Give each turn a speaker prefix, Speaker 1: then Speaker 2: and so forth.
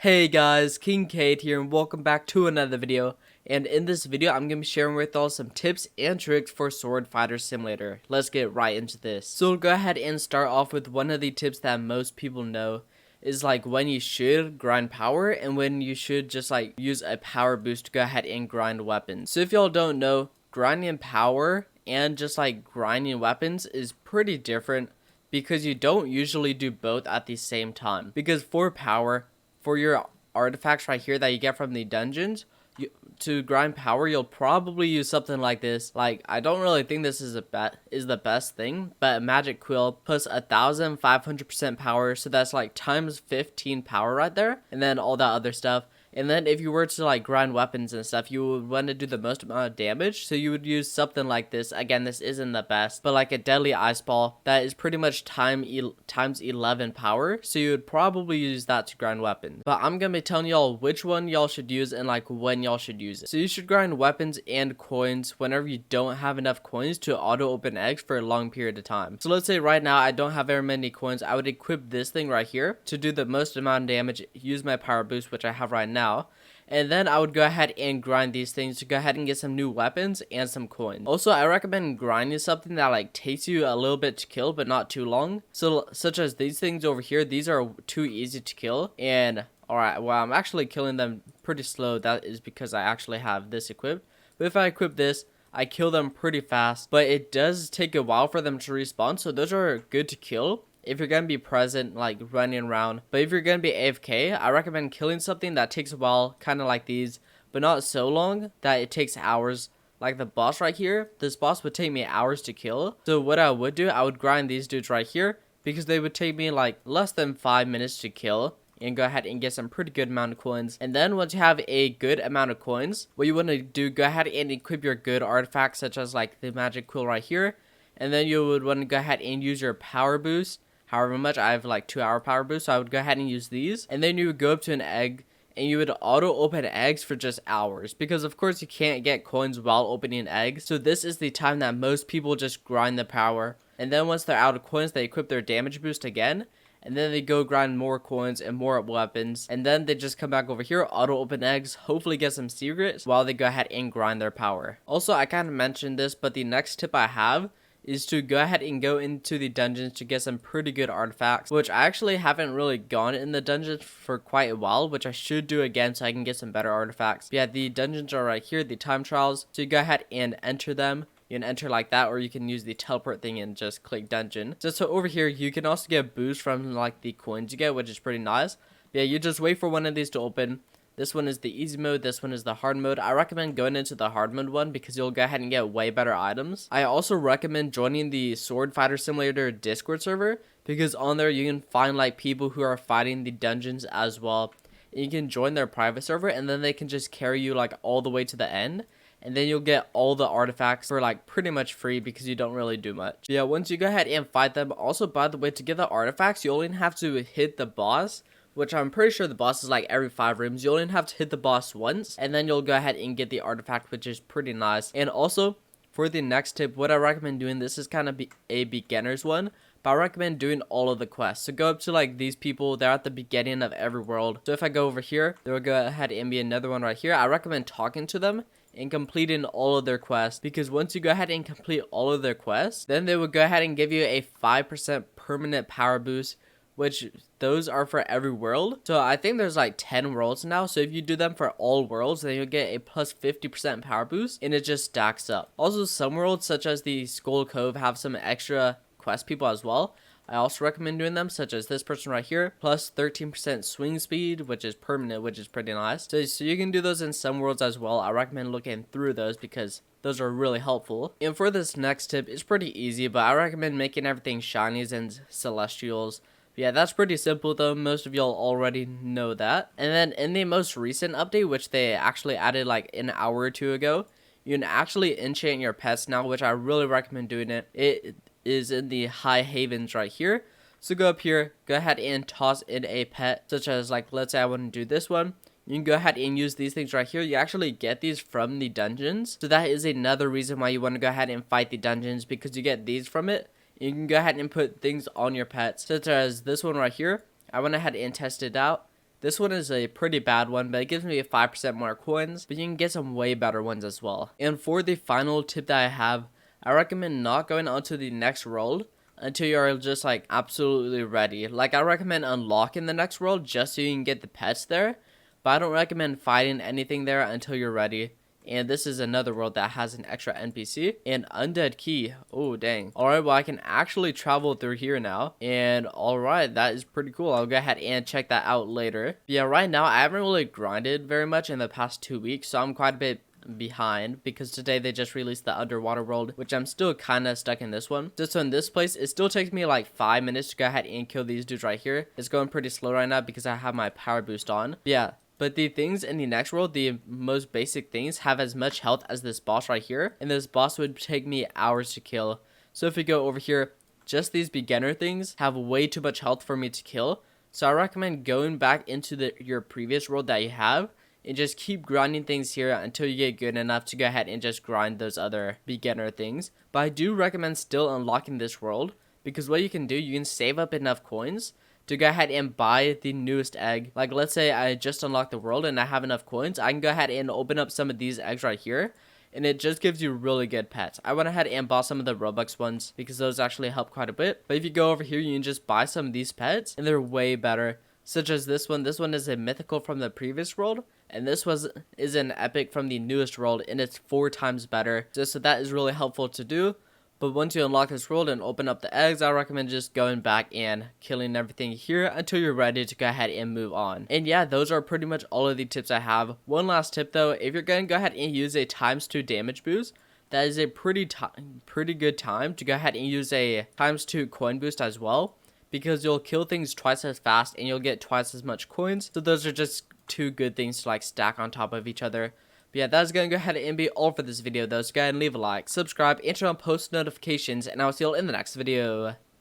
Speaker 1: Hey guys, Kingkade here and welcome back to another video. And in this video, I'm going to be sharing with y'all some tips and tricks for Sword Fighter Simulator. Let's get right into this. So we'll go ahead and start off with one of the tips that most people know is like when you should grind power and when you should just like use a power boost to go ahead and grind weapons. So if y'all don't know, grinding power and just like grinding weapons is pretty different because you don't usually do both at the same time. Because for power, for your artifacts right here that you get from the dungeons, to grind power, you'll probably use something like this. Like, I don't really think this is the best thing, but a magic quill plus 1,500% power, so that's like times 15 power right there, and then all that other stuff. And then if you were to like grind weapons and stuff, you would want to do the most amount of damage, so you would use something like this. Again, this isn't the best, but like a deadly ice ball that is pretty much times 11 power, so you would probably use that to grind weapons. But I'm gonna be telling y'all which one y'all should use and like when y'all should use it. So you should grind weapons and coins whenever you don't have enough coins to auto open eggs for a long period of time. So let's say right now I don't have very many coins. I would equip this thing right here to do the most amount of damage, use my power boost, which I have right now. And then I would go ahead and grind these things to go ahead and get some new weapons and some coins. Also, I recommend grinding something that like takes you a little bit to kill but not too long. So such as these things over here, these are too easy to kill. And alright, well, I'm actually killing them pretty slow. That is because I actually have this equipped. But if I equip this, I kill them pretty fast. But it does take a while for them to respawn, so those are good to kill if you're gonna be present, like running around. But if you're gonna be AFK, I recommend killing something that takes a while, kind of like these, but not so long that it takes hours. Like the boss right here, this boss would take me hours to kill. So what I would do, I would grind these dudes right here because they would take me like less than 5 minutes to kill and go ahead and get some pretty good amount of coins. And then once you have a good amount of coins, what you want to do, go ahead and equip your good artifacts such as like the magic quill right here. And then you would want to go ahead and use your power boost. However much, I have like 2-hour power boost, so I would go ahead and use these. And then you would go up to an egg and you would auto open eggs for just hours, because of course you can't get coins while opening eggs. So this is the time that most people just grind the power. And then once they're out of coins, they equip their damage boost again. And then they go grind more coins and more weapons. And then they just come back over here, auto open eggs, hopefully get some secrets while they go ahead and grind their power. Also, I kind of mentioned this, but the next tip I have is to go ahead and go into the dungeons to get some pretty good artifacts, which I actually haven't really gone in the dungeons for quite a while, which I should do again so I can get some better artifacts. But yeah, the dungeons are right here, the time trials. So you go ahead and enter them. You can enter like that, or you can use the teleport thing and just click dungeon. So over here, you can also get boost from like the coins you get, which is pretty nice. But yeah, you just wait for one of these to open. This one is the easy mode, this one is the hard mode. I recommend going into the hard mode one because you'll go ahead and get way better items. I also recommend joining the Sword Fighter Simulator Discord server because on there you can find like people who are fighting the dungeons as well. And you can join their private server and then they can just carry you like all the way to the end. And then you'll get all the artifacts for like pretty much free because you don't really do much. Yeah, once you go ahead and fight them, also by the way, to get the artifacts, you only have to hit the boss, which I'm pretty sure the boss is like every 5 rooms. You only have to hit the boss once, and then you'll go ahead and get the artifact, which is pretty nice. And also, for the next tip, what I recommend doing, this is kind of a beginner's one, but I recommend doing all of the quests. So go up to like these people, they're at the beginning of every world. So if I go over here, there will go ahead and be another one right here. I recommend talking to them and completing all of their quests, because once you go ahead and complete all of their quests, then they will go ahead and give you a 5% permanent power boost, which those are for every world. So I think there's like 10 worlds now, so if you do them for all worlds, then you'll get a plus 50% power boost, and it just stacks up. Also, some worlds such as the Skull Cove have some extra quest people as well. I also recommend doing them, such as this person right here, plus 13% swing speed, which is permanent, which is pretty nice. So you can do those in some worlds as well. I recommend looking through those because those are really helpful. And for this next tip, it's pretty easy, but I recommend making everything shinies and celestials. Yeah, that's pretty simple though. Most of y'all already know that. And then in the most recent update, which they actually added like an hour or two ago, you can actually enchant your pets now, which I really recommend doing it. It is in the high havens right here. So go up here, go ahead and toss in a pet, such as like, let's say I want to do this one. You can go ahead and use these things right here. You actually get these from the dungeons. So that is another reason why you want to go ahead and fight the dungeons, because you get these from it. You can go ahead and put things on your pets, such as this one right here. I went ahead and tested it out. This one is a pretty bad one, but it gives me 5% more coins, but you can get some way better ones as well. And for the final tip that I have, I recommend not going on to the next world until you're just like absolutely ready. Like, I recommend unlocking the next world just so you can get the pets there, but I don't recommend fighting anything there until you're ready. And this is another world that has an extra NPC, an undead key. Oh, dang. Alright, well, I can actually travel through here now. And alright, that is pretty cool. I'll go ahead and check that out later. But yeah, right now, I haven't really grinded very much in the past 2 weeks, so I'm quite a bit behind because today they just released the underwater world, which I'm still kind of stuck in this one. So in this place, it still takes me like 5 minutes to go ahead and kill these dudes right here. It's going pretty slow right now because I have my power boost on. But yeah. But the things in the next world, the most basic things, have as much health as this boss right here. And this boss would take me hours to kill. So if we go over here, just these beginner things have way too much health for me to kill. So I recommend going back into your previous world that you have and just keep grinding things here until you get good enough to go ahead and just grind those other beginner things. But I do recommend still unlocking this world, because what you can do, you can save up enough coins to go ahead and buy the newest egg. Like, let's say I just unlocked the world and I have enough coins, I can go ahead and open up some of these eggs right here, and it just gives you really good pets. I went ahead and bought some of the Robux ones because those actually help quite a bit. But if you go over here, you can just buy some of these pets and they're way better, such as this one. This one is a mythical from the previous world, and this is an epic from the newest world, and it's 4 times better. So that is really helpful to do. But once you unlock this world and open up the eggs, I recommend just going back and killing everything here until you're ready to go ahead and move on. And yeah, those are pretty much all of the tips I have. One last tip though, if you're going to go ahead and use a ×2 damage boost, that is a pretty good time to go ahead and use a ×2 coin boost as well, because you'll kill things twice as fast and you'll get twice as much coins. So those are just 2 good things to like stack on top of each other. But yeah, that's going to go ahead and be all for this video though. So go ahead and leave a like, subscribe, and turn on post notifications, and I'll see you all in the next video.